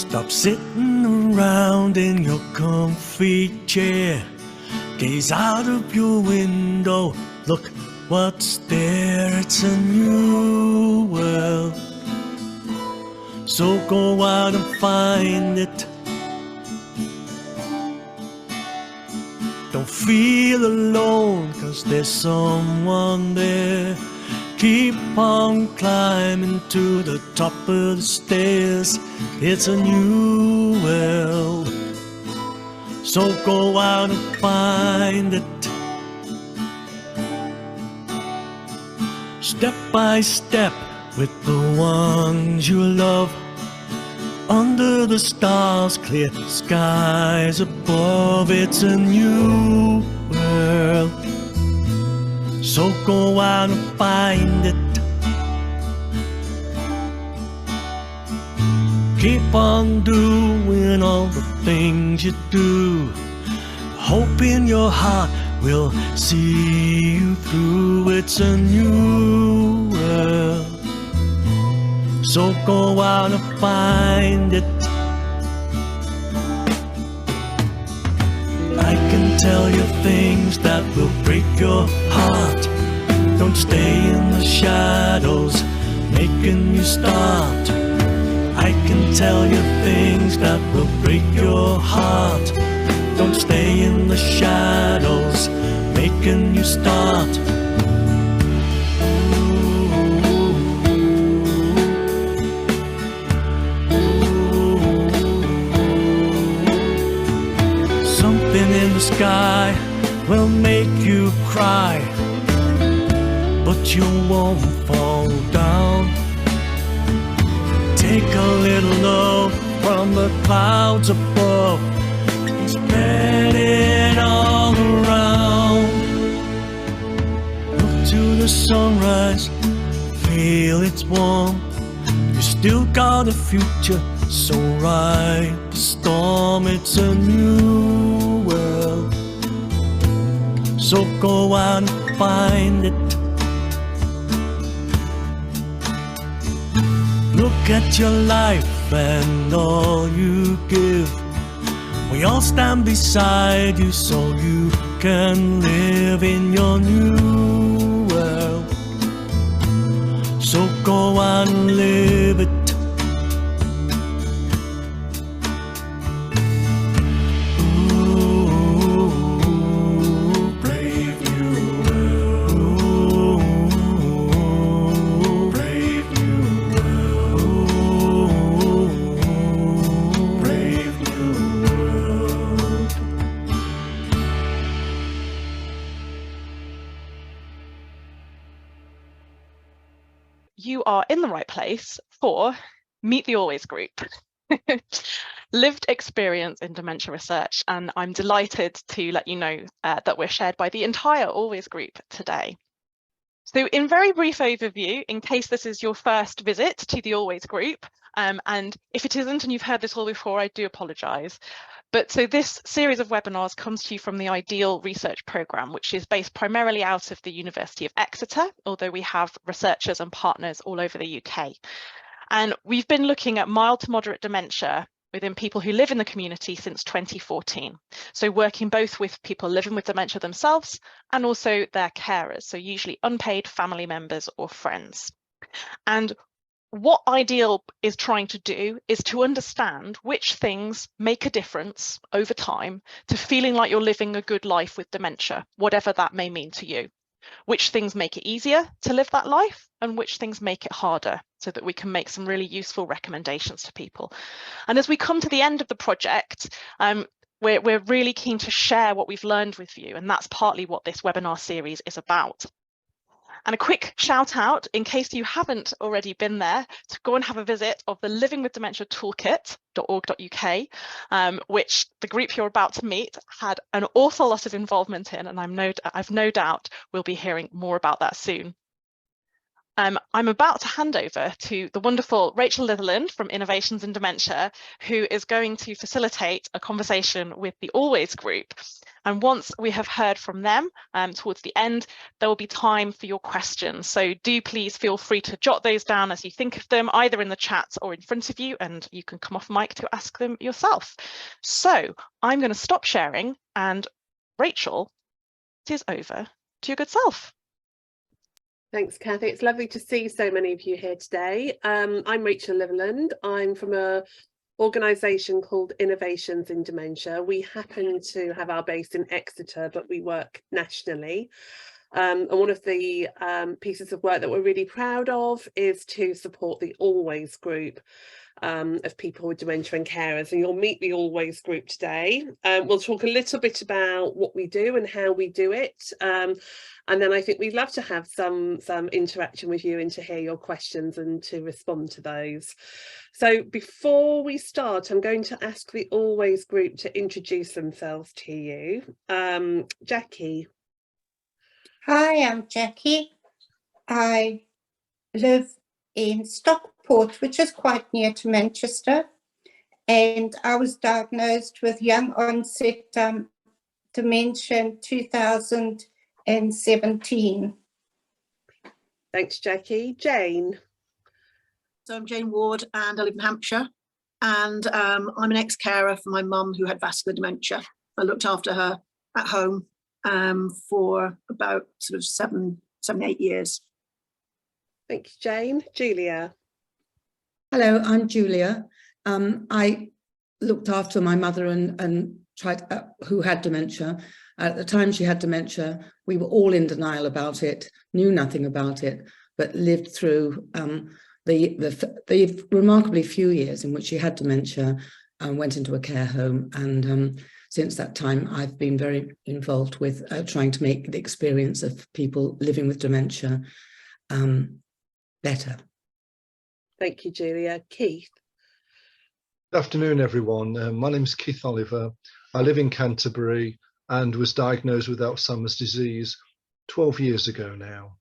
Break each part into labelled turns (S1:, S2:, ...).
S1: Stop sitting around in your comfy chair. Gaze out of your window, look what's there, it's a new world. So go out and find it. Don't feel alone, 'cause there's someone there. Keep on climbing to the top of the stairs. It's a new world. So go out and find it. Step by step with the ones you love. Under the stars, clear skies above. It's a new world. So go out and find it. Keep on doing all the things you do. Hope in your heart will see you through. It's a new world. So go out and find it. I can tell you things that will break your heart. Don't stay in the shadows, making you start. I can tell you things that will break your heart. Don't stay in the shadows, making you start. Something in the sky will make you cry, but you won't fall down. Take a little love from the clouds above, spread it all around. Look to the sunrise, feel its warmth. You still got a future, so ride the storm. It's a new world. So go out and find it. Look at your life and all you give. We all stand beside you so you can live in your new world. So go out and live it.
S2: You are in the right place for Meet the Always group. Lived experience in dementia research, and I'm delighted to let you know that we're shared by the entire Always group today. So in very brief overview, in case this is your first visit to the Always group, and if it isn't and you've heard this all before, I do apologise. But so this series of webinars comes to you from the Ideal Research Programme, which is based primarily out of the University of Exeter, although we have researchers and partners all over the UK. And we've been looking at mild to moderate dementia within people who live in the community since 2014. So working both with people living with dementia themselves and also their carers, so usually unpaid family members or friends. And what Ideal is trying to do is to understand which things make a difference over time to feeling like you're living a good life with dementia, whatever that may mean to you. Which things make it easier to live that life and which things make it harder, so that we can make some really useful recommendations to people. And as we come to the end of the project, we're really keen to share what we've learned with you, and that's partly what this webinar series is about. And a quick shout out, in case you haven't already been there, to go and have a visit of the Living with Dementia Toolkit.org.uk, which the group you're about to meet had an awful lot of involvement in, and I've no doubt we'll be hearing more about that soon. I'm about to hand over to the wonderful Rachael Litherland from Innovations in Dementia, who is going to facilitate a conversation with the Always group. And once we have heard from them towards the end, there will be time for your questions. So do please feel free to jot those down as you think of them, either in the chat or in front of you, and you can come off mic to ask them yourself. So I'm going to stop sharing, and Rachael, it is over to your good self.
S3: Thanks, Kathy. It's lovely to see so many of you here today. I'm Rachael Litherland. I'm from an organisation called Innovations in Dementia. We happen to have our base in Exeter, but we work nationally. And one of the pieces of work that we're really proud of is to support the Always group of people with dementia and carers, and you'll meet the Always group today. We'll talk a little bit about what we do and how we do it, and then I think we'd love to have some interaction with you and to hear your questions and to respond to those. So before we start, I'm going to ask the Always group to introduce themselves to you. Jacqui.
S4: Hi, I'm Jacqui. I live in Stockport, which is quite near to Manchester, and I was diagnosed with young onset dementia in 2017.
S3: Thanks, Jacqui. Jane.
S5: So I'm Jane Ward and I live in Hampshire, and I'm an ex-carer for my mum who had vascular dementia. I looked after her at home for about sort of 8 years.
S3: Thank you, Jane. Julia.
S6: Hello, I'm Julia. I looked after my mother and tried who had dementia. At the time she had dementia, we were all in denial about it, knew nothing about it, but lived through the remarkably few years in which she had dementia and went into a care home. And since that time, I've been very involved with trying to make the experience of people living with dementia better.
S3: Thank you, Julia. Keith.
S7: Good afternoon, everyone. My name is Keith Oliver. I live in Canterbury and was diagnosed with Alzheimer's disease 12 years ago now.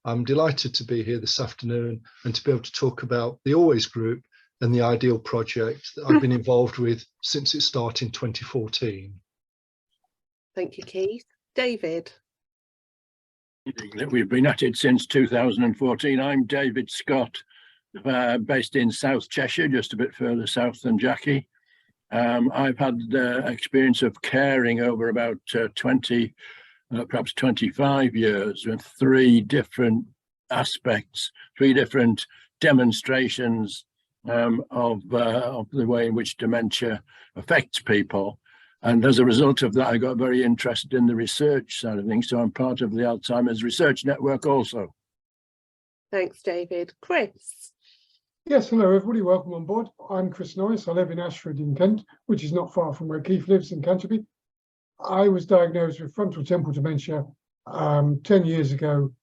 S7: I'm delighted to be here this afternoon and to be able to talk about the Always group and the Ideal project that I've been involved with since its start in 2014.
S3: Thank you, Keith. David.
S8: We've been at it since 2014. I'm David Scott, based in South Cheshire, just a bit further south than Jacqui. I've had experience of caring over about 20, perhaps 25 years with 3 different aspects, 3 different demonstrations of the way in which dementia affects people. And as a result of that, I got very interested in the research side of things. So I'm part of the Alzheimer's Research Network also.
S3: Thanks, David. Chris.
S9: Yes, hello everybody, welcome on board. I'm Chris Norris. I live in Ashford in Kent, which is not far from where Keith lives in Canterbury. I was diagnosed with frontal temporal dementia 10 years ago,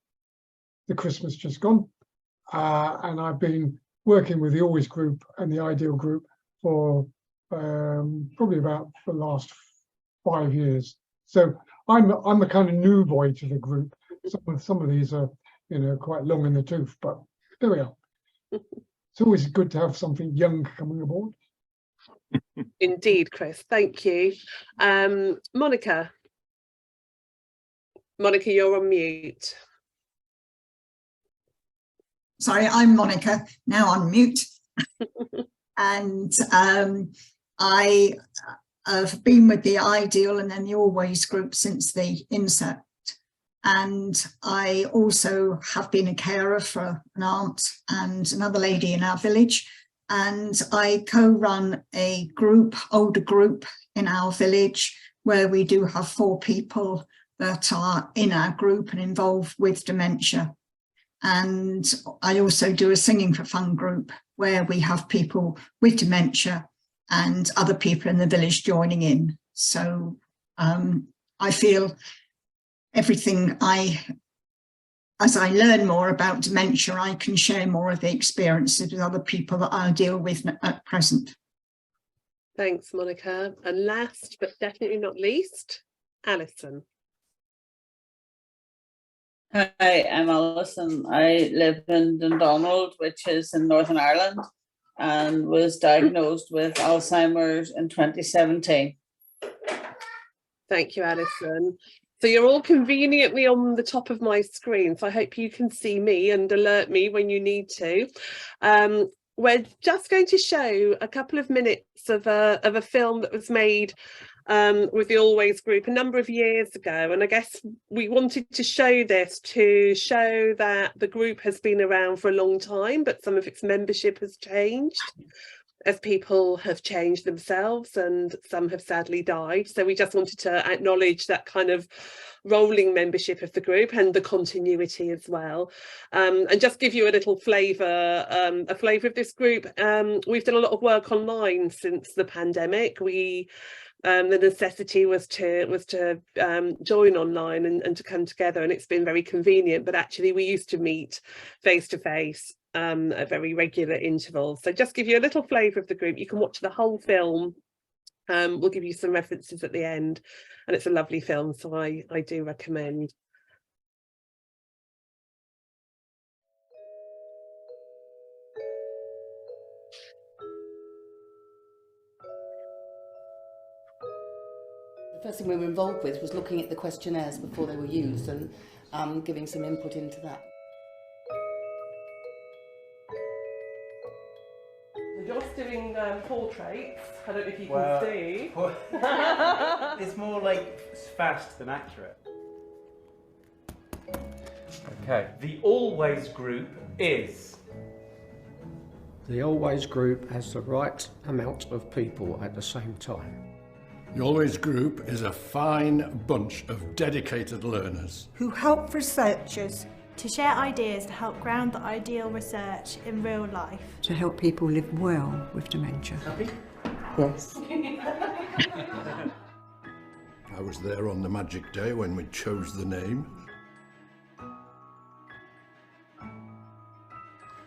S9: the Christmas just gone. And I've been working with the Always group and the Ideal group for probably about the last 5 years. So I'm the kind of new boy to the group. Some of these are, quite long in the tooth, but there we are. It's always good to have something young coming aboard.
S3: Indeed, Chris. Thank you. Monica. Monica, you're on mute.
S10: Sorry, I'm Monica, now on mute. And I have been with the Ideal and then the Always group since the inset. And I also have been a carer for an aunt and another lady in our village. And I co-run a group, older group in our village, where we do have 4 people that are in our group and involved with dementia. And I also do a Singing for Fun group where we have people with dementia and other people in the village joining in. So I feel everything as I learn more about dementia, I can share more of the experiences with other people that I deal with at present.
S3: Thanks, Monica. And last but definitely not least, Allison.
S11: Hi, I'm Allison. I live in Dundonald, which is in Northern Ireland, and was diagnosed with Alzheimer's in 2017.
S3: Thank you, Alison. So you're all conveniently on the top of my screen, so I hope you can see me and alert me when you need to. We're just going to show a couple of minutes of a film that was made with the Always Group a number of years ago, and I guess we wanted to show this to show that the group has been around for a long time, but some of its membership has changed as people have changed themselves and some have sadly died. So we just wanted to acknowledge that kind of rolling membership of the group and the continuity as well, and just give you a little flavour of this group. We've done a lot of work online since the pandemic. The necessity was to join online and to come together, and it's been very convenient, but actually we used to meet face to face at very regular intervals. So just give you a little flavour of the group. You can watch the whole film. We'll give you some references at the end, and it's a lovely film, so I do recommend.
S6: The first thing we were involved with was looking at the questionnaires before they were used and giving some input into that.
S3: We're just doing portraits. I don't know if you can see.
S12: It's more like fast than accurate. Okay, the Always Group is...
S13: The Always Group has the right amount of people at the same time.
S14: The Always Group is a fine bunch of dedicated learners
S15: who help researchers
S16: to share ideas to help ground the ideal research in real life.
S17: To help people live well with dementia.
S12: Happy?
S17: Yes.
S14: I was there on the magic day when we chose the name.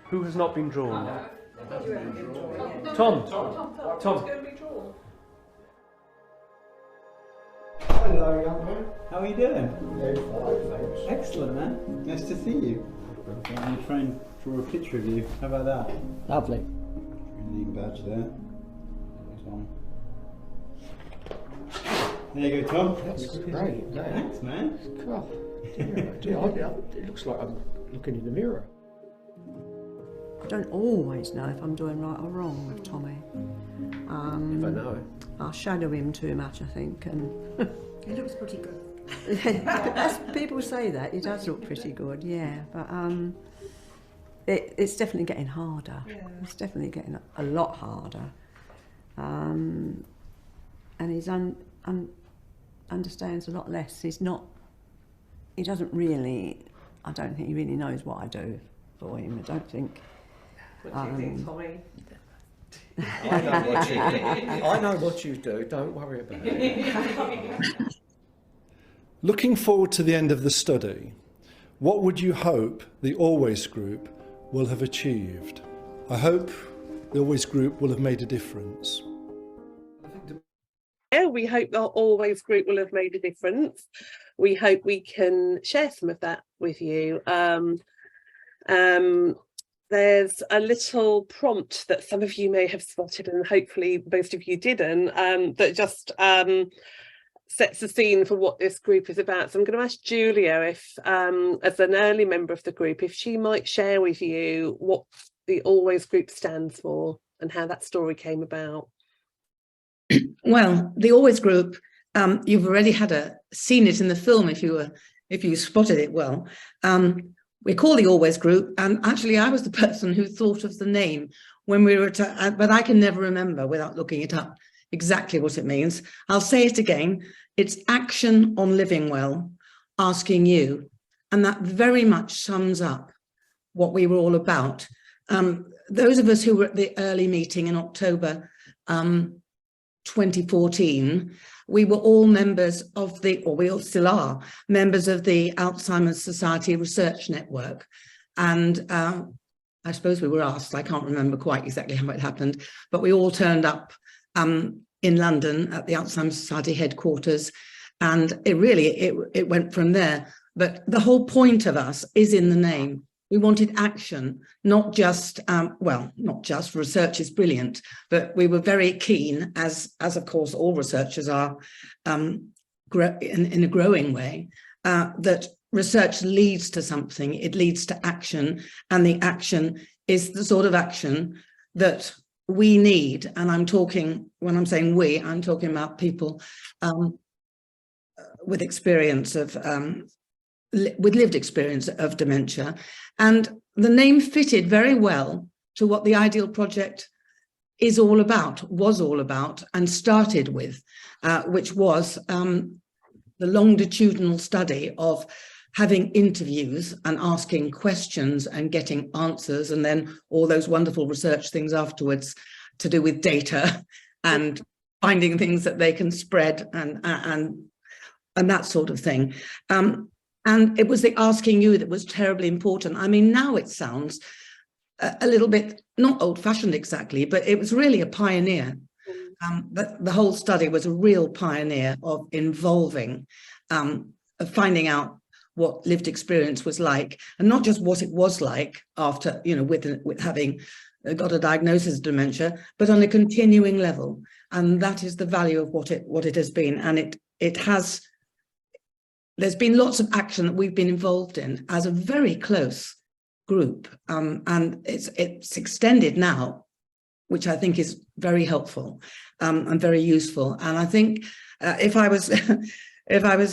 S12: Who has not been drawn? Tom.
S18: Hello, young man.
S12: How are you doing?
S18: Yeah, fine, thanks.
S12: Excellent, man. Nice to see you. I'm going to try and draw a picture of you. How about that?
S13: Lovely.
S12: Name badge there. Tom. There you go, Tom.
S13: That's great.
S12: Thanks, man.
S13: God, it looks like I'm looking in the mirror.
S17: I don't always know if I'm doing right or wrong with Tommy.
S13: If I know it.
S17: I shadow him too much, I think, and
S15: He looks pretty good.
S17: people say that he does look pretty good, yeah. But it's definitely getting harder. Yeah. It's definitely getting a lot harder. And he's understands a lot less. He doesn't really. I don't think he really knows what I do for him. I don't think.
S3: What do you think, Tommy?
S13: I know what you do, don't worry about it.
S7: Looking forward to the end of the study, what would you hope the Always Group will have achieved? I hope the Always Group will have made a difference.
S3: Yeah, we hope the Always Group will have made a difference. We hope we can share some of that with you. There's a little prompt that some of you may have spotted, and hopefully most of you didn't, that just sets the scene for what this group is about. So I'm going to ask Julia if, as an early member of the group, if she might share with you what the Always Group stands for and how that story came about.
S6: Well, the Always Group, you've already seen it in the film if you spotted it well. We call the Always Group, and actually I was the person who thought of the name when we were, but I can never remember without looking it up exactly what it means. I'll say it again. It's Action on Living Well, Asking You, and that very much sums up what we were all about. Those of us who were at the early meeting in October 2014, we were all members of or we all still are, members of the Alzheimer's Society Research Network. And I suppose we were asked, I can't remember quite exactly how it happened, but we all turned up in London at the Alzheimer's Society headquarters. And it went from there. but the whole point of us is in the name. We wanted action, not just, well, not just research is brilliant, but we were very keen, as of course all researchers are, in a growing way, that research leads to something, it leads to action, and the action is the sort of action that we need. And I'm talking, when I'm saying we, I'm talking about people with experience of, with lived experience of dementia. And the name fitted very well to what the Ideal Project is all about, was all about, and started with, which was the longitudinal study of having interviews and asking questions and getting answers, and then all those wonderful research things afterwards to do with data and finding things that they can spread and that sort of thing. And it was the asking you that was terribly important. I mean, now it sounds a little bit, not old-fashioned exactly, but it was really a pioneer. The whole study was a real pioneer of involving, of finding out what lived experience was like, and not just what it was like after, you know, with having got a diagnosis of dementia, but on a continuing level. And that is the value of what it has been. And it has, there's been lots of action that we've been involved in as a very close group, and it's extended now, which I think is very helpful and very useful. And I think if I was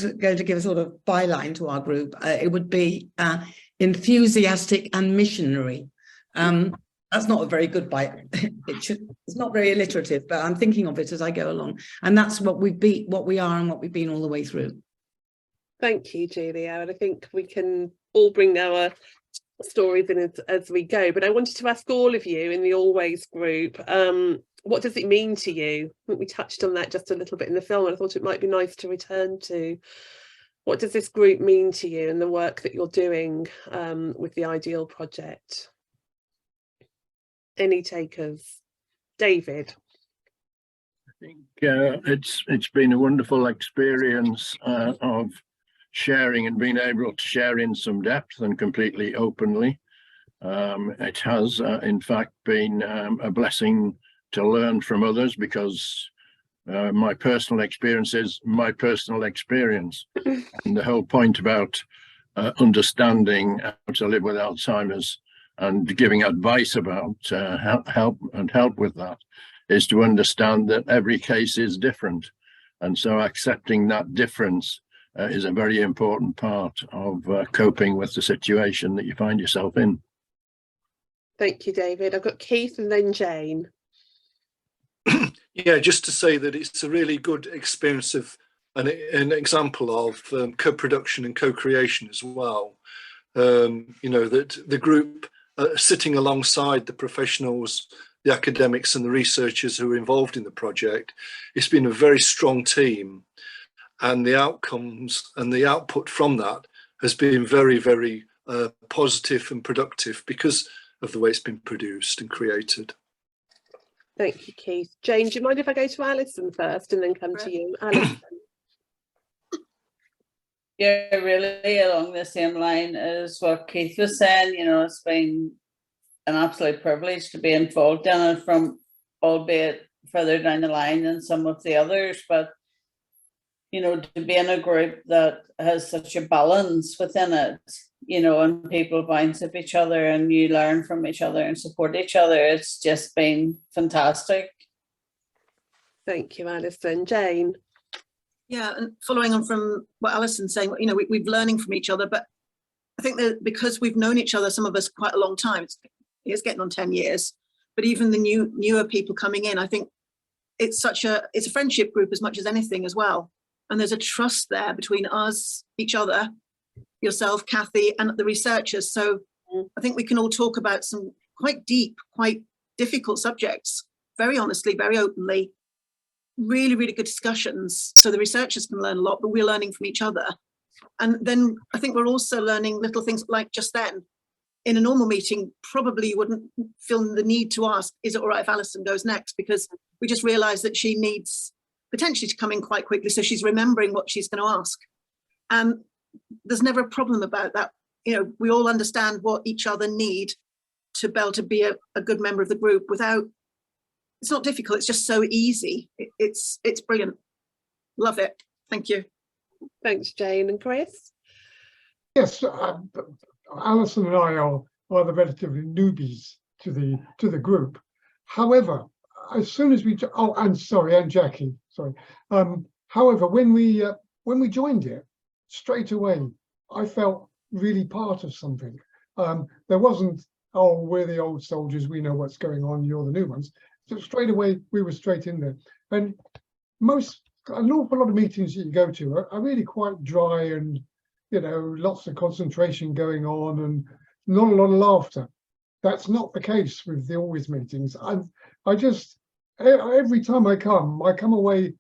S6: going to give a sort of byline to our group, it would be enthusiastic and missionary. That's not a very good bite. It's not very alliterative, but I'm thinking of it as I go along. And that's what we are and what we've been all the way through.
S3: Thank you, Julia. And I think we can all bring our stories in as we go. But I wanted to ask all of you in the Always group, what does it mean to you? I think we touched on that just a little bit in the film, and I thought it might be nice to return to. What does this group mean to you and the work that you're doing with the Ideal Project? Any takers? David?
S8: I think it's been a wonderful experience of sharing and being able to share in some depth and completely openly. It has, in fact, been a blessing to learn from others, because my personal experience is my personal experience. And the whole point about understanding how to live with Alzheimer's and giving advice about help with that is to understand that every case is different. And so accepting that difference is a very important part of coping with the situation that you find yourself in.
S3: Thank you, David. I've got Keith and then Jane.
S7: Yeah, just to say that it's a really good experience of an example of co-production and co-creation as well. You know, that the group sitting alongside the professionals, the academics and the researchers who are involved in the project, it's been a very strong team, and the outcomes and the output from that has been very, very positive and productive because of the way it's been produced and created.
S3: Thank you, Keith. Jane, do you mind if I go to Allison first and then come to you? Allison.
S11: Yeah, really along the same line as what Keith was saying. You know, it's been an absolute privilege to be involved in it, from albeit further down the line than some of the others, but you know, to be in a group that has such a balance within it, you know, and people bounce off each other and you learn from each other and support each other, it's just been fantastic.
S3: Thank you, Alison. Jane?
S5: Yeah, and following on from what Alison's saying, you know, we're learning from each other, but I think that because we've known each other, some of us quite a long time, it's getting on 10 years, but even the newer people coming in, I think it's a friendship group as much as anything as well. And there's a trust there between us, each other, yourself, Kathy, and the researchers. So I think we can all talk about some quite deep, quite difficult subjects, very honestly, very openly, really, really good discussions. So the researchers can learn a lot, but we're learning from each other. And then I think we're also learning little things like just then. In a normal meeting, probably you wouldn't feel the need to ask, is it all right if Alison goes next? Because we just realised that she needs potentially to come in quite quickly, so she's remembering what she's going to ask. there's never a problem about that. You know, we all understand what each other need to be able to be a good member of the group without, it's not difficult, it's just so easy. It's brilliant. Love it. Thank you.
S3: Thanks, Jane. And Chris?
S9: Yes, Alison and I are the relatively newbies to the group. However, as soon as we and Jacqui, sorry. However, when we joined it, straight away, I felt really part of something. There wasn't, oh, we're the old soldiers, we know what's going on, you're the new ones. So straight away, we were straight in there. And an awful lot of meetings that you go to are really quite dry and, you know, lots of concentration going on and not a lot of laughter. That's not the case with the Always meetings. I just, every time I come away,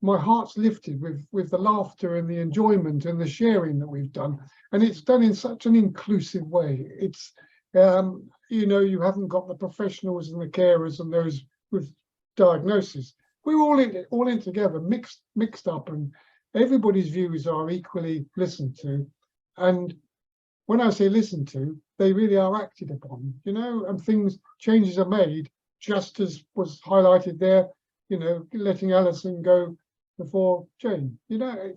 S9: my heart's lifted with the laughter and the enjoyment and the sharing that we've done. And it's done in such an inclusive way. It's, you know, you haven't got the professionals and the carers and those with diagnosis. We're all in together, mixed up, and everybody's views are equally listened to. And when I say listened to, they really are acted upon, you know, and changes are made, just as was highlighted there, you know, letting Allison go before Jane. You know,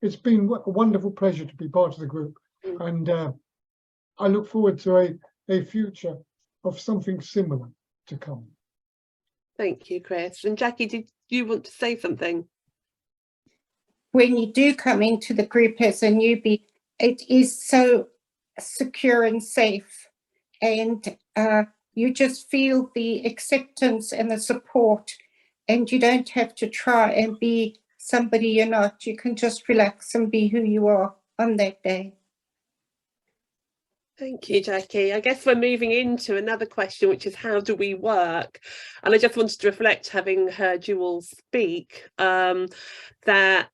S9: it's been a wonderful pleasure to be part of the group. And I look forward to a future of something similar to come.
S3: Thank you, Chris. And Jacqui, did you want to say something?
S4: When you do come into the group as a newbie, it is so secure and safe, and you just feel the acceptance and the support, and you don't have to try and be somebody you're not. You can just relax and be who you are on that day.
S3: Thank you, Jacqui. I guess we're moving into another question, which is how do we work? And I just wanted to reflect, having heard you all speak, that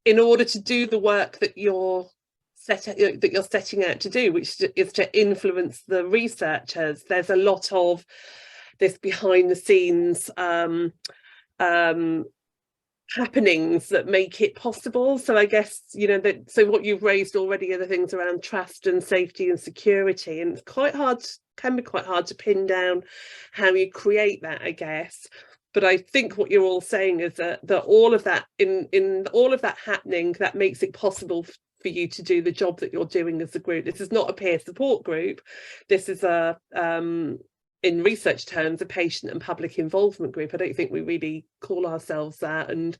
S3: in order to do the work that you're setting out to do, which is to influence the researchers, there's a lot of this behind the scenes happenings that make it possible. So I guess, you know, so what you've raised already are the things around trust and safety and security, and it's can be quite hard to pin down how you create that, I guess. But I think what you're all saying is that all of that, in all of that happening, that makes it possible for you to do the job that you're doing as a group. This is not a peer support group. This is a in research terms, a patient and public involvement group. I don't think we really call ourselves that. And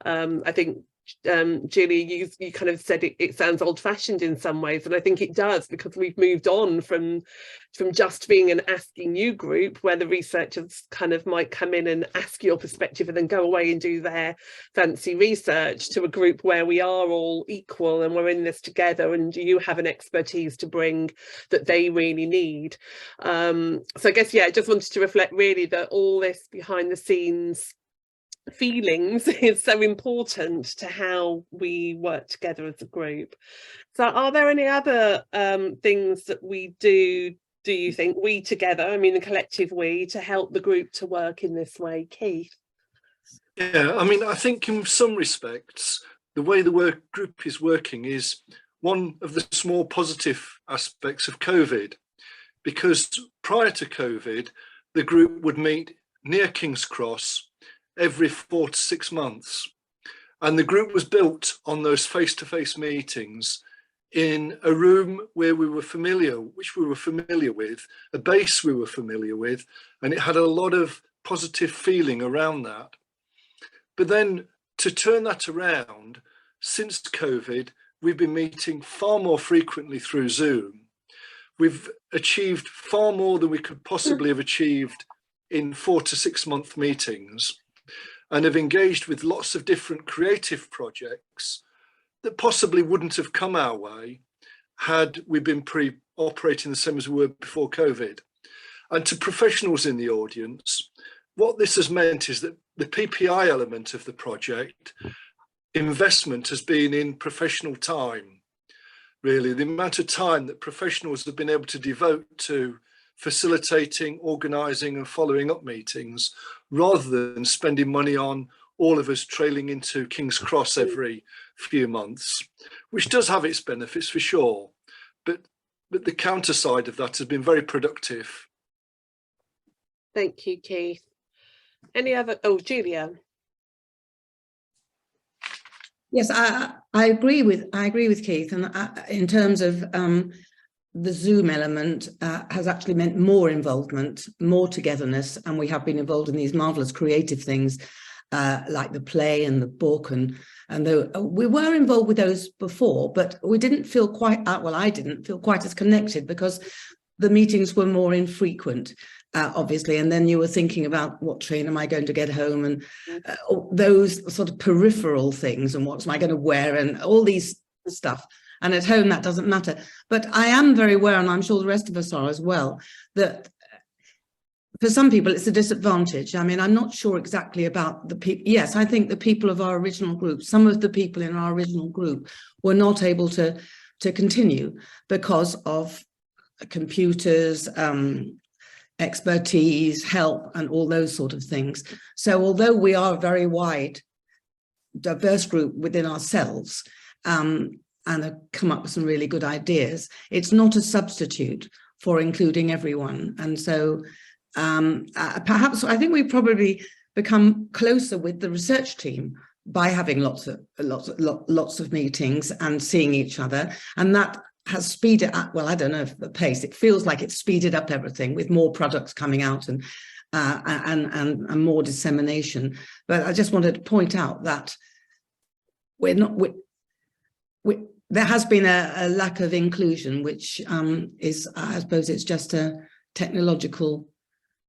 S3: I think, Julia, you kind of said it sounds old-fashioned in some ways, and I think it does, because we've moved on from just being an asking you group where the researchers kind of might come in and ask your perspective and then go away and do their fancy research, to a group where we are all equal and we're in this together, and you have an expertise to bring that they really need. So I guess, yeah, I just wanted to reflect really that all this behind the scenes feelings is so important to how we work together as a group. So are there any other things that we do you think, we together, I mean the collective we, to help the group to work in this way? Keith?
S7: Yeah, I mean, I think in some respects the way the group is working is one of the small positive aspects of COVID, because prior to COVID the group would meet near King's Cross every 4 to 6 months, and the group was built on those face-to-face meetings in a room where which we were familiar with, a base we were familiar with, and it had a lot of positive feeling around that. But then to turn that around, since COVID, we've been meeting far more frequently through Zoom. We've achieved far more than we could possibly have achieved in 4 to 6 month meetings, and have engaged with lots of different creative projects that possibly wouldn't have come our way had we been operating the same as we were before COVID. And to professionals in the audience, what this has meant is that the PPI element of the project investment has been in professional time. Really, the amount of time that professionals have been able to devote to facilitating, organising and following up meetings, rather than spending money on all of us trailing into King's Cross every few months, which does have its benefits for sure. But the counter side of that has been very productive.
S3: Thank you, Keith. Any other? Oh, Julia.
S6: Yes, I agree with Keith, and in terms of the Zoom element has actually meant more involvement, more togetherness, and we have been involved in these marvelous creative things like the play and the book, and we were involved with those before, but we didn't feel quite well, I didn't feel quite as connected because the meetings were more infrequent, obviously, and then you were thinking about what train am I going to get home, and those sort of peripheral things, and what am I going to wear, and all these stuff. And at home, that doesn't matter. But I am very aware, and I'm sure the rest of us are as well, that for some people, it's a disadvantage. I mean, I'm not sure exactly about the people. Yes, I think the people of our original group, some of the people in our original group were not able to continue because of computers, expertise, help, and all those sort of things. So although we are a very wide, diverse group within ourselves, and have come up with some really good ideas, it's not a substitute for including everyone. And so perhaps I think we've probably become closer with the research team by having lots of meetings and seeing each other, and that has speeded up, well, I don't know if the pace, it feels like it's speeded up everything with more products coming out and more dissemination. But I just wanted to point out that there has been a lack of inclusion, which is, I suppose it's just a technological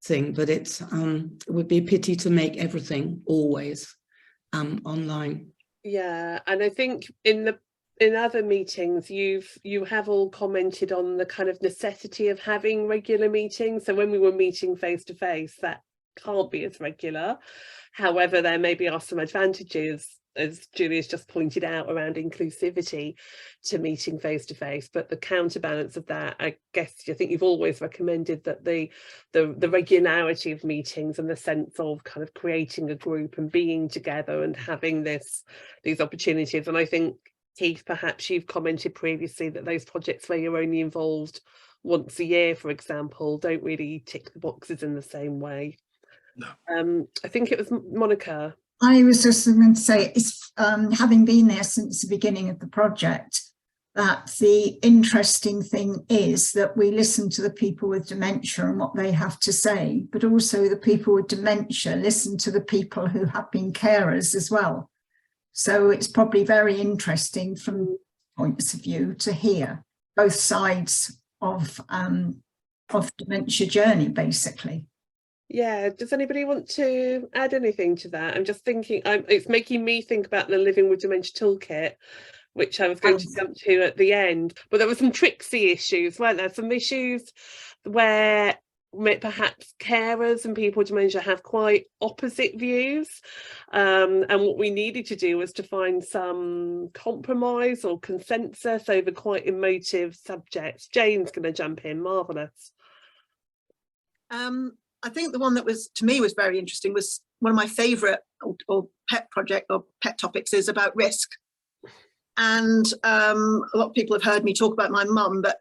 S6: thing, but it would be a pity to make everything always online.
S3: Yeah, and I think in other meetings, you have all commented on the kind of necessity of having regular meetings. So when we were meeting face to face, that can't be as regular. However, there maybe are some advantages, as Julia's just pointed out, around inclusivity to meeting face to face. But the counterbalance of that, I guess, I think you've always recommended that the regularity of meetings and the sense of kind of creating a group and being together and having these opportunities. And I think, Keith, perhaps you've commented previously that those projects where you're only involved once a year, for example, don't really tick the boxes in the same way. No. I think it was Monica.
S10: I was just going to say, it's having been there since the beginning of the project, that the interesting thing is that we listen to the people with dementia and what they have to say, but also the people with dementia listen to the people who have been carers as well. So it's probably very interesting from points of view to hear both sides of dementia journey, basically.
S3: Yeah, does anybody want to add anything to that? I'm just thinking, it's making me think about the Living with Dementia Toolkit, which I was going to jump to at the end. But there were some tricksy issues, weren't there? Some issues where perhaps carers and people with dementia have quite opposite views. And what we needed to do was to find some compromise or consensus over quite emotive subjects. Jane's going to jump in. Marvellous.
S5: I think the one that was, to me, was very interesting was one of my favourite or pet project or pet topics is about risk. And a lot of people have heard me talk about my mum, but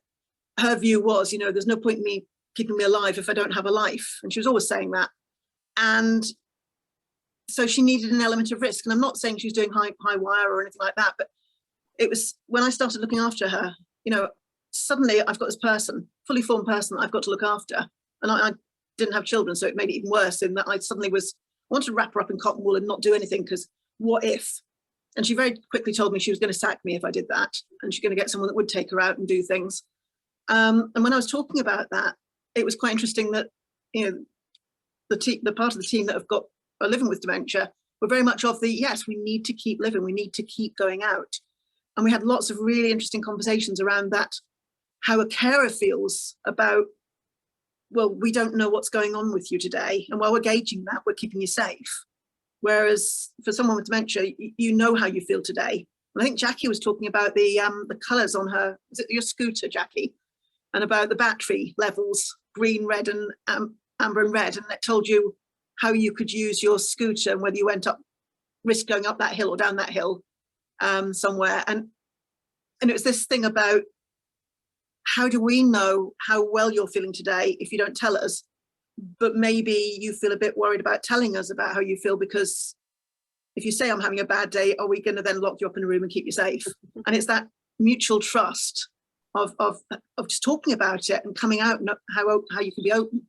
S5: her view was, there's no point in me keeping me alive if I don't have a life. And she was always saying that. And so she needed an element of risk. And I'm not saying she was doing high wire or anything like that, but it was when I started looking after her, suddenly I've got this person, fully formed person that I've got to look after. And I didn't have children, so it made it even worse in that I suddenly wanted to wrap her up in cotton wool and not do anything, because what if? And she very quickly told me she was going to sack me if I did that, and she's going to get someone that would take her out and do things. And when I was talking about that, it was quite interesting that the part of the team that are living with dementia were very much of yes, we need to keep living, we need to keep going out. And we had lots of really interesting conversations around that, how a carer feels about, well, we don't know what's going on with you today, and while we're gauging that, we're keeping you safe. Whereas for someone with dementia, you know how you feel today. And I think Jacqui was talking about the colours on her, is it your scooter, Jacqui? And about the battery levels, green, red and amber and red, and it told you how you could use your scooter and whether you went up risk going up that hill or down that hill somewhere. And it was this thing about, how do we know how well you're feeling today if you don't tell us? But maybe you feel a bit worried about telling us about how you feel, because if you say I'm having a bad day, are we going to then lock you up in a room and keep you safe? And it's that mutual trust of just talking about it and coming out and how you can be open.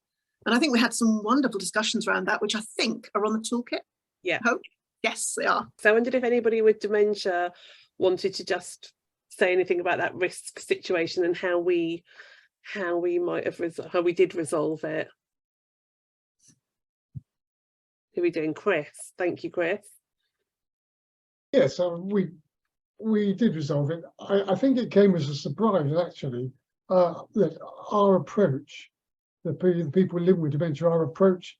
S5: And I think we had some wonderful discussions around that, which I think are on the toolkit.
S3: Yeah.
S5: I hope. Yes, they are.
S3: So I wondered if anybody with dementia wanted to just say anything about that risk situation and how we did resolve it. Who are we doing? Chris. Thank you, Chris.
S9: Yeah, so we did resolve it. I think it came as a surprise, actually, that our approach, the people living with dementia, our approach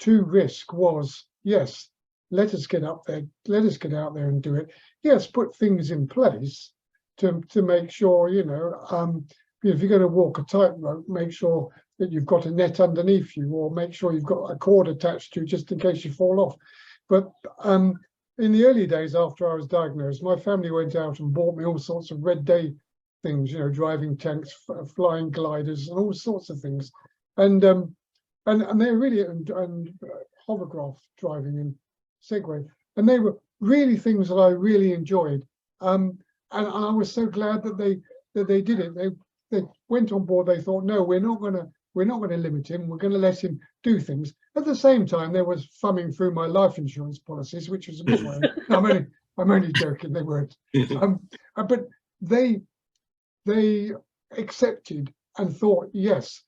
S9: to risk was, yes, let us get up there, let us get out there and do it. Yes, put things in place to make sure, you know, if you're going to walk a tightrope, make sure that you've got a net underneath you, or make sure you've got a cord attached to you just in case you fall off. But in the early days after I was diagnosed, my family went out and bought me all sorts of red day things, you know, driving tanks, flying gliders, and all sorts of things, and they really and hovercraft driving and Segway, and they were really things that I really enjoyed. And I was so glad that they did it. They went on board. They thought, no, we're not going to limit him. We're going to let him do things. At the same time, there was thumbing through my life insurance policies, which was a bit worrying. No, I'm only joking. They weren't. But they accepted and thought, yes,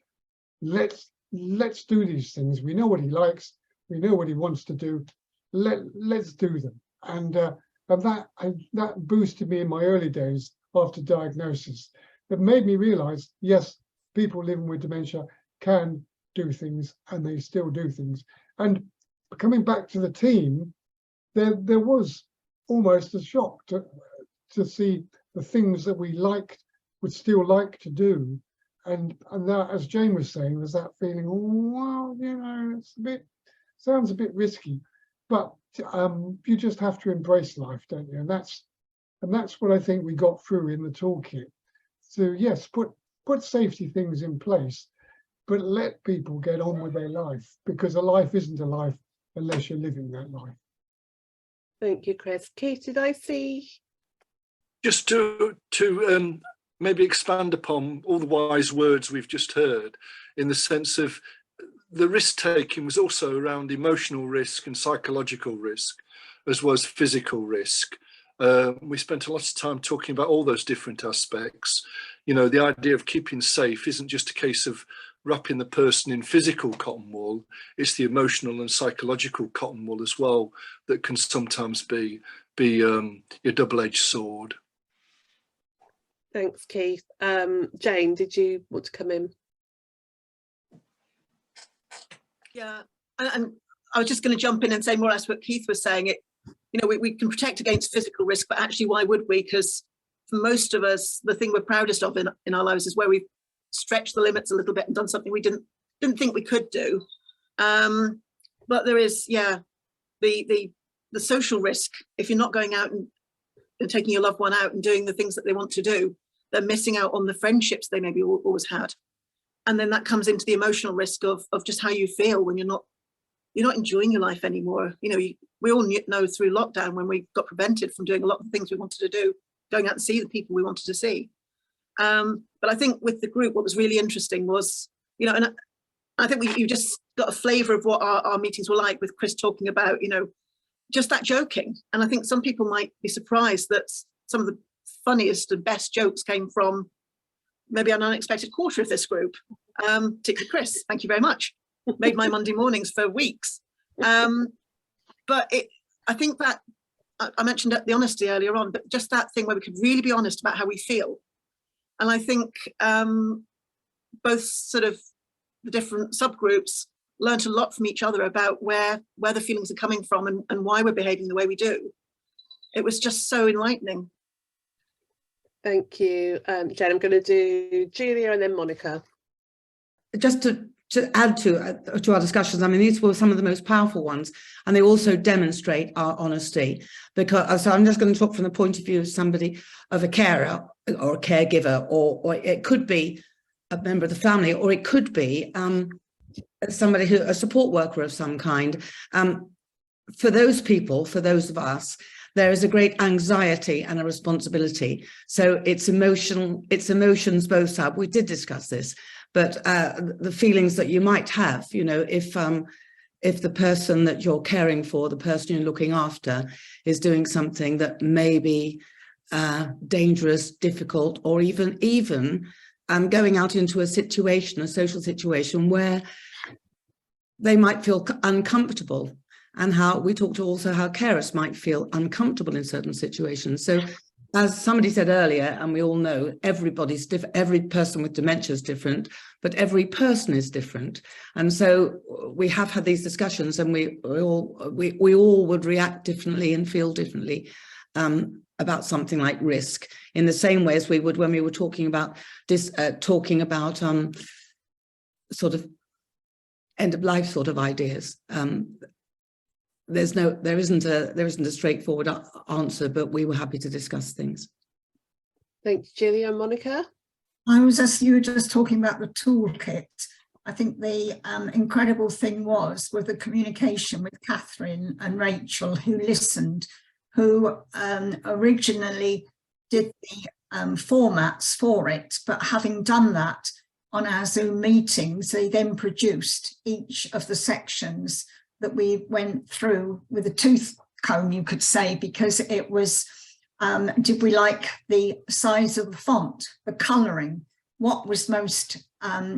S9: let's do these things. We know what he likes. We know what he wants to do. Let's do them. And that boosted me in my early days after diagnosis. It made me realize, yes, people living with dementia can do things, and they still do things. And coming back to the team, there was almost a shock to see the things that we would still like to do. And that, as Jane was saying, there's that feeling, oh, well, you know, sounds a bit risky, but you just have to embrace life, don't you? And that's what I think we got through in the toolkit. So yes, put safety things in place, but let people get on with their life, because a life isn't a life unless you're living that life.
S3: Thank you, Chris. Keith, did I see?
S7: Just to maybe expand upon all the wise words we've just heard, in the sense of the risk taking was also around emotional risk and psychological risk, as well as physical risk. We spent a lot of time talking about all those different aspects. You know, the idea of keeping safe isn't just a case of wrapping the person in physical cotton wool, it's the emotional and psychological cotton wool as well that can sometimes be your double-edged sword.
S3: Thanks, Keith. Jane, did you want to come in?
S5: Yeah, and I was just going to jump in and say more or less what Keith was saying. You know, we can protect against physical risk, but actually, why would we? Because for most of us, the thing we're proudest of in our lives is where we've stretched the limits a little bit and done something we didn't think we could do. But there is, yeah, the social risk. If you're not going out and taking your loved one out and doing the things that they want to do, they're missing out on the friendships they maybe always had. And then that comes into the emotional risk of just how you feel when you're not enjoying your life anymore. You know, we all know through lockdown, when we got prevented from doing a lot of things we wanted to do, going out and see the people we wanted to see. But I think with the group, what was really interesting was, you know, and I think you just got a flavour of what our meetings were like, with Chris talking about, you know, just that joking. And I think some people might be surprised that some of the funniest and best jokes came from maybe an unexpected quarter of this group, particularly Chris. Thank you very much. Made my Monday mornings for weeks. But I think that I mentioned the honesty earlier on, but just that thing where we could really be honest about how we feel. And I think both sort of the different subgroups learned a lot from each other about where the feelings are coming from and why we're behaving the way we do. It was just so enlightening.
S3: Thank you, Jen. I'm going to do Julia and then Monica.
S6: Just to to add to our discussions, I mean, these were some of the most powerful ones, and they also demonstrate our honesty. Because so I'm just going to talk from the point of view of somebody, of a carer or a caregiver, or it could be a member of the family, or it could be somebody who, a support worker of some kind. For those people, for those of us, there is a great anxiety and a responsibility. So it's emotions both sides. We did discuss this, but the feelings that you might have, you know, if the person that you're caring for, the person you're looking after, is doing something that may be dangerous, difficult, or even going out into a situation, a social situation where they might feel uncomfortable, and how we talked also how carers might feel uncomfortable in certain situations. So as somebody said earlier, and we all know, everybody's different, every person with dementia is different, but every person is different. And so we have had these discussions, and we all would react differently and feel differently about something like risk, in the same way as we would when we were talking about this, sort of end of life sort of ideas. There isn't a straightforward answer, but we were happy to discuss things.
S3: Thanks, Julia and Monica.
S10: You were just talking about the toolkit. I think the incredible thing was with the communication with Catherine and Rachel, who listened, who originally did the formats for it, but having done that on our Zoom meetings, they then produced each of the sections that we went through with a tooth comb, you could say, because it was, did we like the size of the font, the colouring, what was most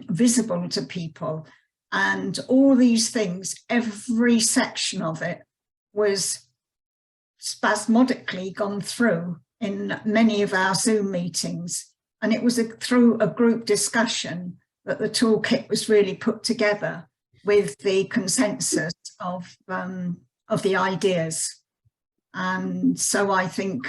S10: visible to people, and all these things. Every section of it was spasmodically gone through in many of our Zoom meetings, and it was through a group discussion that the toolkit was really put together with the consensus of the ideas. And so I think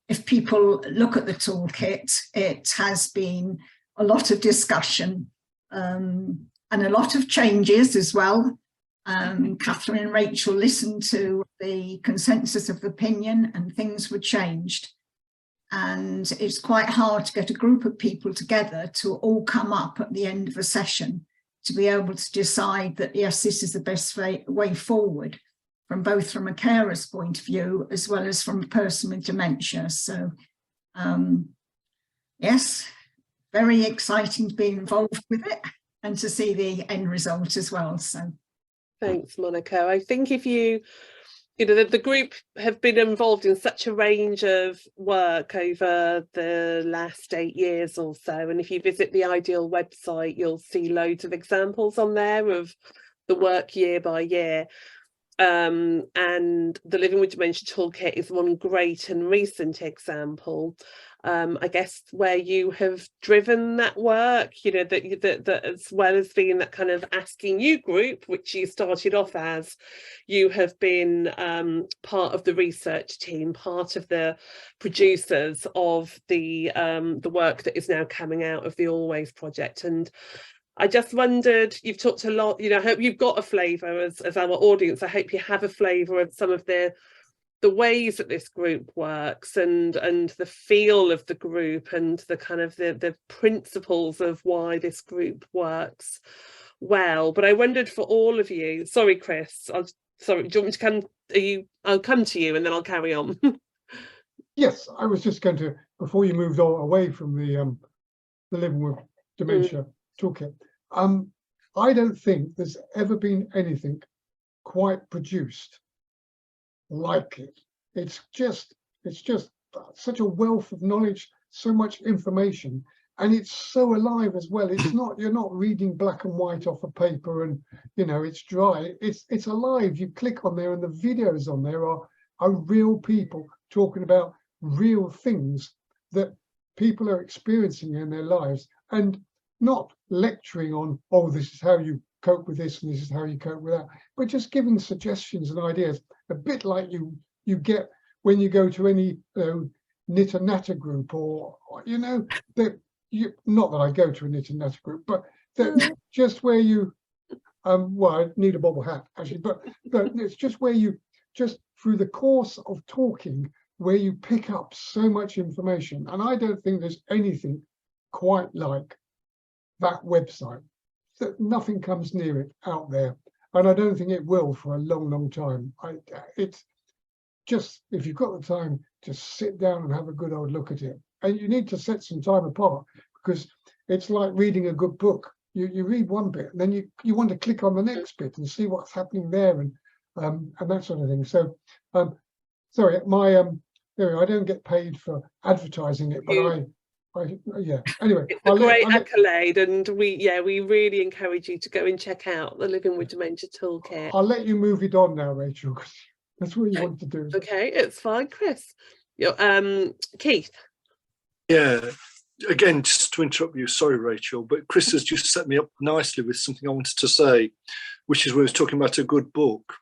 S10: if people look at the toolkit, it has been a lot of discussion and a lot of changes as well. Catherine and Rachel listened to the consensus of opinion, and things were changed. And it's quite hard to get a group of people together to all come up at the end of a session to be able to decide that, yes, this is the best way forward, from both from a carer's point of view as well as from a person with dementia. So yes, very exciting to be involved with it and to see the end result as well. So
S3: thanks, Monica. I think if you know, the group have been involved in such a range of work over the last 8 years or so, and if you visit the Ideal website, you'll see loads of examples on there of the work year by year. And the Living with Dementia Toolkit is one great and recent example, I guess, where you have driven that work, you know, that as well as being that kind of asking you group, which you started off as, you have been part of the research team, part of the producers of the work that is now coming out of the Always project. And I just wondered, you've talked a lot, you know, I hope you've got a flavour as our audience. I hope you have a flavour of some of the ways that this group works, and the feel of the group, and the kind of the principles of why this group works well. But I wondered for all of you, sorry, Chris, sorry, do you want me to come? I'll come to you and then I'll carry on.
S9: Yes, I was just going to, before you moved away from the Living with Dementia toolkit, I don't think there's ever been anything quite produced like it. It's just such a wealth of knowledge, so much information, and it's so alive as well. It's not, you're not reading black and white off a paper and, you know, it's dry. It's alive. You click on there and the videos on there are real people talking about real things that people are experiencing in their lives, and not lecturing on, oh, this is how you cope with this and this is how you cope with that, but just giving suggestions and ideas, a bit like you get when you go to any knit and natter group, or you know, that you, not that I go to a knit and natter group, but that just where you, well, I need a bobble hat actually, but it's just where you, just through the course of talking, where you pick up so much information. And I don't think there's anything quite like that website. That nothing comes near it out there. And I don't think it will for a long, long time. It's just, if you've got the time, just sit down and have a good old look at it. And you need to set some time apart, because it's like reading a good book. You read one bit, and then you want to click on the next bit and see what's happening there, and that sort of thing. So, sorry, I don't get paid for advertising it, but yeah. Anyway,
S3: it's a great accolade, and we really encourage you to go and check out the Living with Dementia toolkit.
S9: I'll let you move it on now, Rachel, because that's what you want to do.
S3: Okay, it's fine, Chris. Keith.
S7: Yeah, again, just to interrupt you, sorry, Rachel, but Chris has just set me up nicely with something I wanted to say, which is when I was talking about a good book.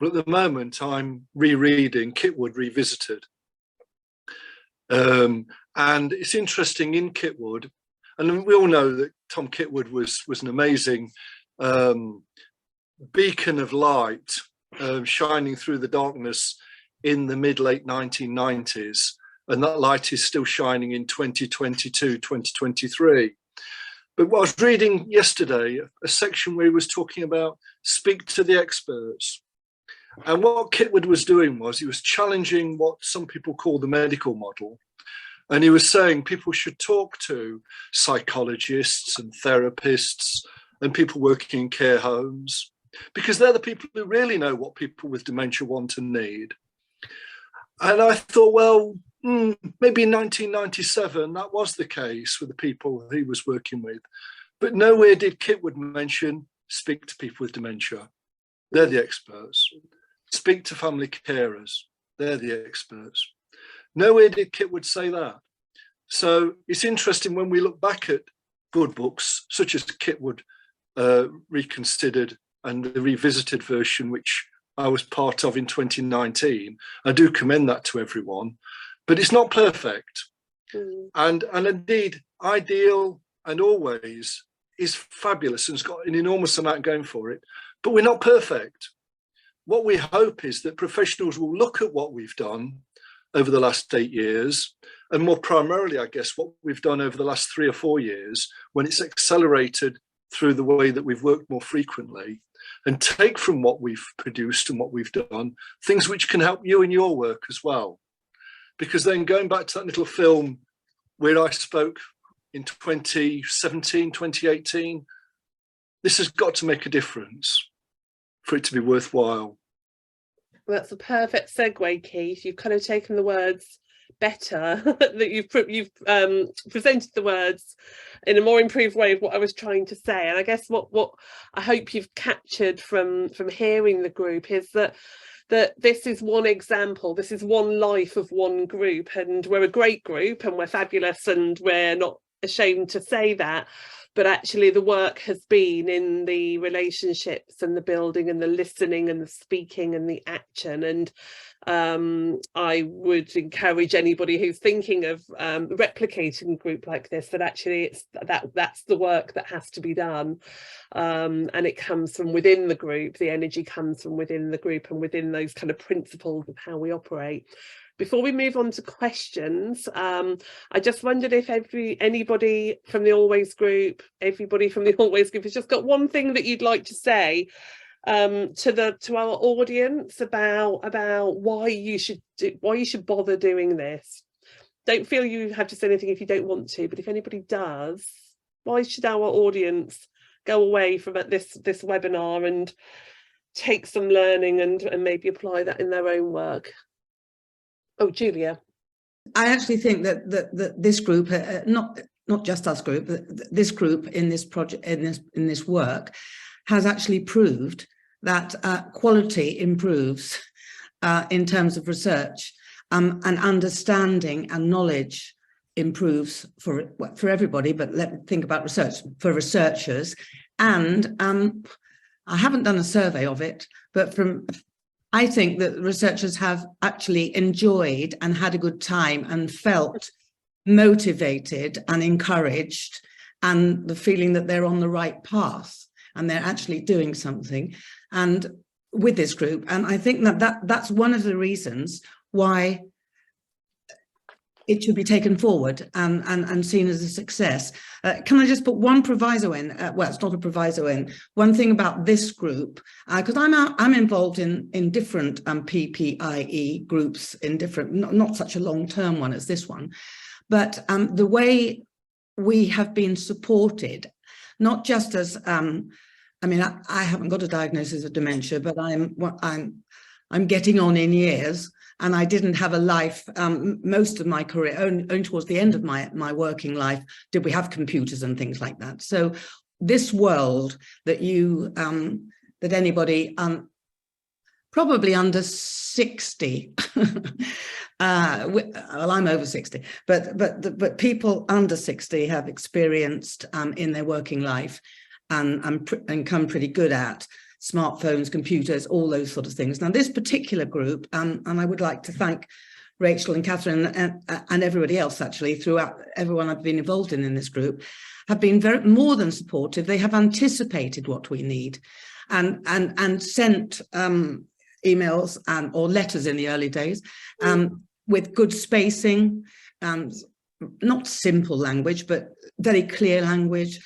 S7: But at the moment, I'm rereading Kitwood Revisited. And it's interesting in Kitwood, and we all know that Tom Kitwood was an amazing beacon of light shining through the darkness in the mid-late 1990s. And that light is still shining in 2022, 2023. But what I was reading yesterday, a section where he was talking about speak to the experts. And what Kitwood was doing was he was challenging what some people call the medical model. And he was saying people should talk to psychologists and therapists and people working in care homes, because they're the people who really know what people with dementia want and need. And I thought, well, maybe in 1997, that was the case with the people he was working with. But nowhere did Kitwood mention speak to people with dementia. They're the experts. Speak to family carers. They're the experts. Nowhere did Kitwood say that. So it's interesting when we look back at good books, such as Kitwood Reconsidered and the revisited version, which I was part of in 2019. I do commend that to everyone, but it's not perfect. And indeed, Ideal and Always is fabulous and it's got an enormous amount going for it, but we're not perfect. What we hope is that professionals will look at what we've done over the last 8 years, and more primarily, I guess, what we've done over the last 3 or 4 years, when it's accelerated through the way that we've worked more frequently, and take from what we've produced and what we've done, things which can help you in your work as well. Because then going back to that little film where I spoke in 2017, 2018, this has got to make a difference for it to be worthwhile.
S3: Well, that's a perfect segue, Keith. You've kind of taken the words better, that you've presented the words in a more improved way of what I was trying to say. And I guess what I hope you've captured from hearing the group is that this is one example, this is one life of one group, and we're a great group and we're fabulous and we're not ashamed to say that. But actually the work has been in the relationships and the building and the listening and the speaking and the action. And I would encourage anybody who's thinking of replicating a group like this, that actually that's the work that has to be done. And it comes from within the group. The energy comes from within the group and within those kind of principles of how we operate. Before we move on to questions, I just wondered if anybody from the Always group, everybody from the Always group has just got one thing that you'd like to say to our audience about why you should bother doing this. Don't feel you have to say anything if you don't want to, but if anybody does, why should our audience go away from this webinar and take some learning and maybe apply that in their own work? Oh, Julia.
S6: I actually think that this group, not just us group, but this group in this project, in this work, has actually proved that quality improves in terms of research, and understanding and knowledge improves for everybody. But let me think about research for researchers. And I haven't done a survey of it, but I think that researchers have actually enjoyed and had a good time and felt motivated and encouraged and the feeling that they're on the right path and they're actually doing something and with this group. And I think that's one of the reasons why it should be taken forward and seen as a success. Can I just put one proviso in? Well, it's not a proviso in. One thing about this group, because I'm involved in different PPIE groups in different, not such a long-term one as this one, but the way we have been supported, not just as, I mean, I haven't got a diagnosis of dementia, but I'm getting on in years. And I didn't have a life, most of my career, only towards the end of my working life, did we have computers and things like that. So this world that that anybody probably under 60, well, I'm over 60, but people under 60 have experienced in their working life and come pretty good at smartphones, computers, all those sort of things. Now, this particular group, and I would like to thank Rachel and Catherine and everybody else, actually, throughout everyone I've been involved in this group, have been more than supportive. They have anticipated what we need and sent emails or letters in the early days with good spacing, not simple language, but very clear language,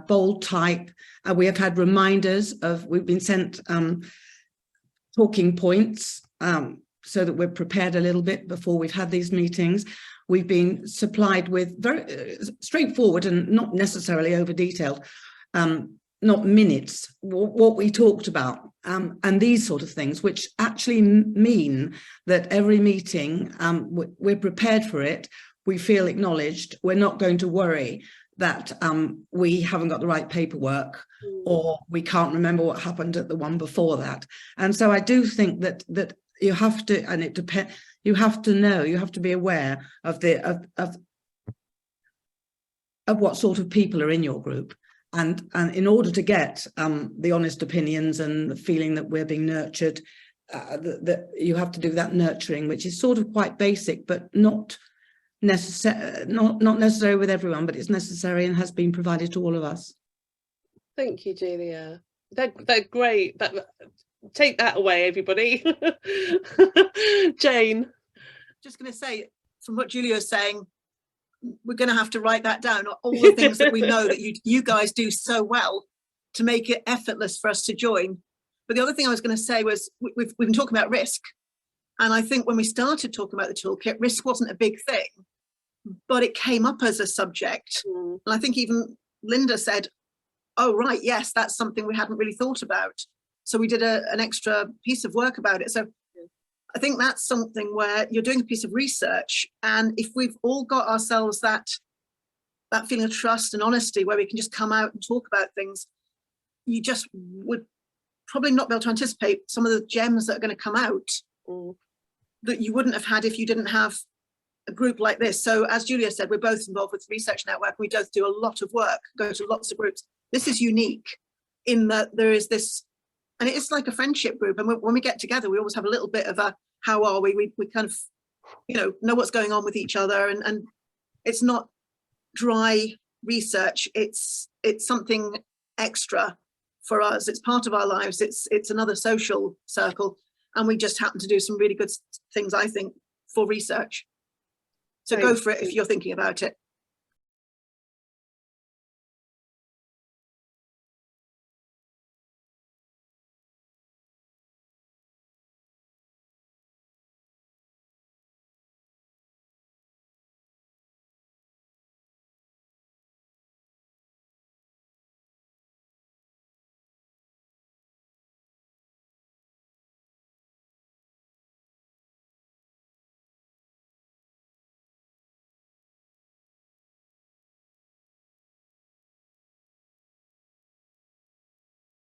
S6: bold type. We have had reminders we've been sent talking points so that we're prepared a little bit before we've had these meetings. We've been supplied with very straightforward and not necessarily over detailed, not minutes, what we talked about and these sort of things, which actually mean that every meeting we're prepared for it. We feel acknowledged. We're not going to worry that we haven't got the right paperwork or we can't remember what happened at the one before that. And so I do think that you have to, and it depends, you have to know, you have to be aware of what sort of people are in your group. And in order to get the honest opinions and the feeling that we're being nurtured, that you have to do that nurturing, which is sort of quite basic, but not necessary with everyone, but it's necessary and has been provided to all of us.
S3: Thank you, Julia. They're great. Take that away, everybody. Jane.
S5: Just going to say, from what Julia is saying, we're going to have to write that down, all the things that we know that you guys do so well to make it effortless for us to join. But the other thing I was going to say was we've been talking about risk. And I think when we started talking about the toolkit, risk wasn't a big thing, but it came up as a subject. And I think even Linda said, oh, right, yes, that's something we hadn't really thought about. So we did an extra piece of work about it. So I think that's something where you're doing a piece of research. And if we've all got ourselves that feeling of trust and honesty where we can just come out and talk about things, you just would probably not be able to anticipate some of the gems that are going to come out that you wouldn't have had if you didn't have a group like this. So as Julia said, we're both involved with the Research Network. We both do a lot of work, go to lots of groups. This is unique in that there is this, and it's like a friendship group. And when we get together, we always have a little bit of a, how are we? We kind of, know what's going on with each other. And it's not dry research. It's something extra for us. It's part of our lives. It's another social circle. And we just happen to do some really good things, I think, for research. So go for it if you're thinking about it.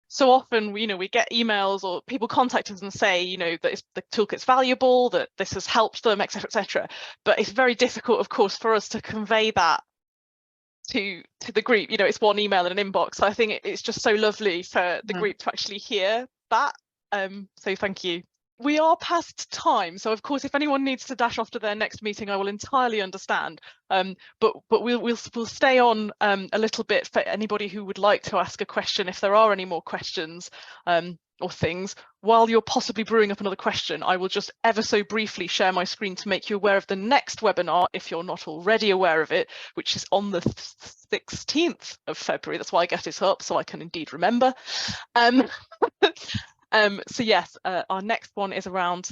S2: So often, we get emails or people contact us and say, that the toolkit's valuable, that this has helped them, etc., etc. But it's very difficult, of course, for us to convey that to the group. It's one email in an inbox. So I think it's just so lovely for the group to actually hear that. So thank you. we are past time, so of course if anyone needs to dash off to their next meeting, I will entirely understand, but we'll stay on a little bit for anybody who would like to ask a question, if there are any more questions or things. While you're possibly brewing up another question, I will just ever so briefly share my screen to make you aware of the next webinar, if you're not already aware of it, which is on the 16th of February. That's why I get it up, so I can indeed remember. So yes, our next one is around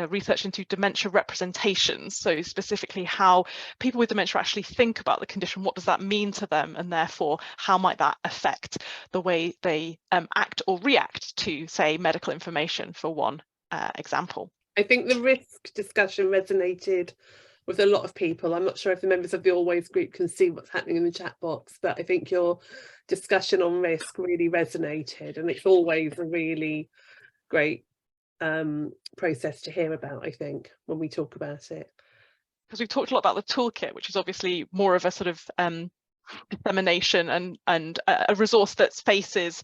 S2: research into dementia representations. So specifically how people with dementia actually think about the condition. What does that mean to them? And therefore, how might that affect the way they act or react to, say, medical information, for one example.
S3: I think the risk discussion resonated with a lot of people. I'm not sure if the members of the Always group can see what's happening in the chat box, but I think your discussion on risk really resonated, and it's always a really great process to hear about, I think, when we talk about it.
S2: Because we've talked a lot about the toolkit, which is obviously more of a sort of dissemination and a resource that faces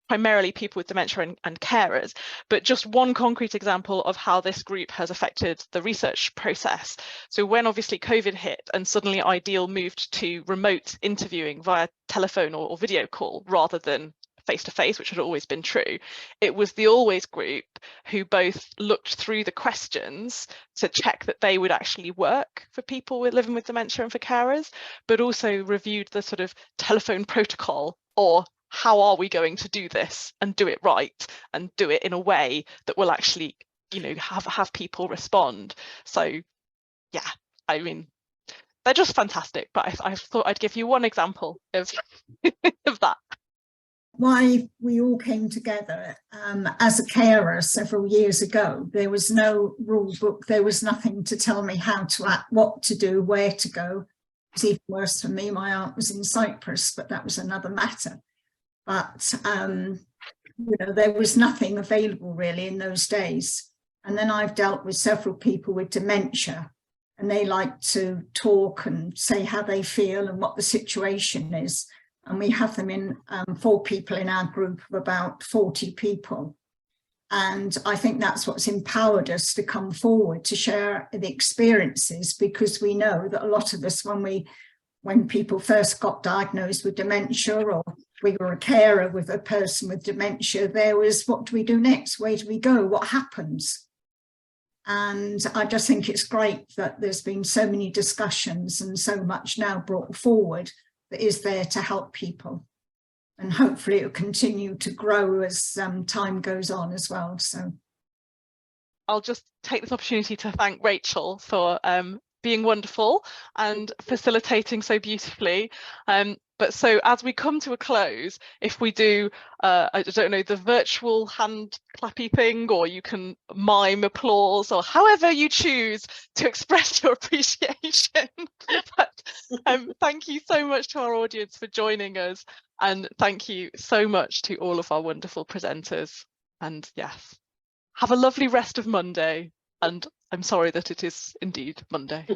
S2: primarily people with dementia and carers, but just one concrete example of how this group has affected the research process. So when obviously COVID hit and suddenly Ideal moved to remote interviewing via telephone or video call rather than face-to-face, which had always been true, it was the Always group who both looked through the questions to check that they would actually work for people living with dementia and for carers, but also reviewed the sort of telephone protocol, or how are we going to do this and do it right and do it in a way that will actually, you know, have people respond. So yeah, I mean, they're just fantastic, but I thought I'd give you one example of of that.
S10: Why we all came together as a carer several years ago. There was no rule book, there was nothing to tell me how to act, what to do, where to go. It was even worse for me, my aunt was in Cyprus, but that was another matter. But you know, there was nothing available really in those days. And then I've dealt with several people with dementia, and they like to talk and say how they feel and what the situation is. And we have them in 4 people in our group of about 40 people. And I think that's what's empowered us to come forward to share the experiences, because we know that a lot of us, when people first got diagnosed with dementia, or we were a carer with a person with dementia, there was, what do we do next? Where do we go? What happens? And I just think it's great that there's been so many discussions and so much now brought forward that is there to help people. And hopefully it will continue to grow as time goes on as well. So
S2: I'll just take this opportunity to thank Rachel for being wonderful and facilitating so beautifully. But so as we come to a close, if we do, I don't know, the virtual hand clappy thing, or you can mime applause, or however you choose to express your appreciation. But thank you so much to our audience for joining us. And thank you so much to all of our wonderful presenters. And yes, have a lovely rest of Monday. And I'm sorry that it is indeed Monday.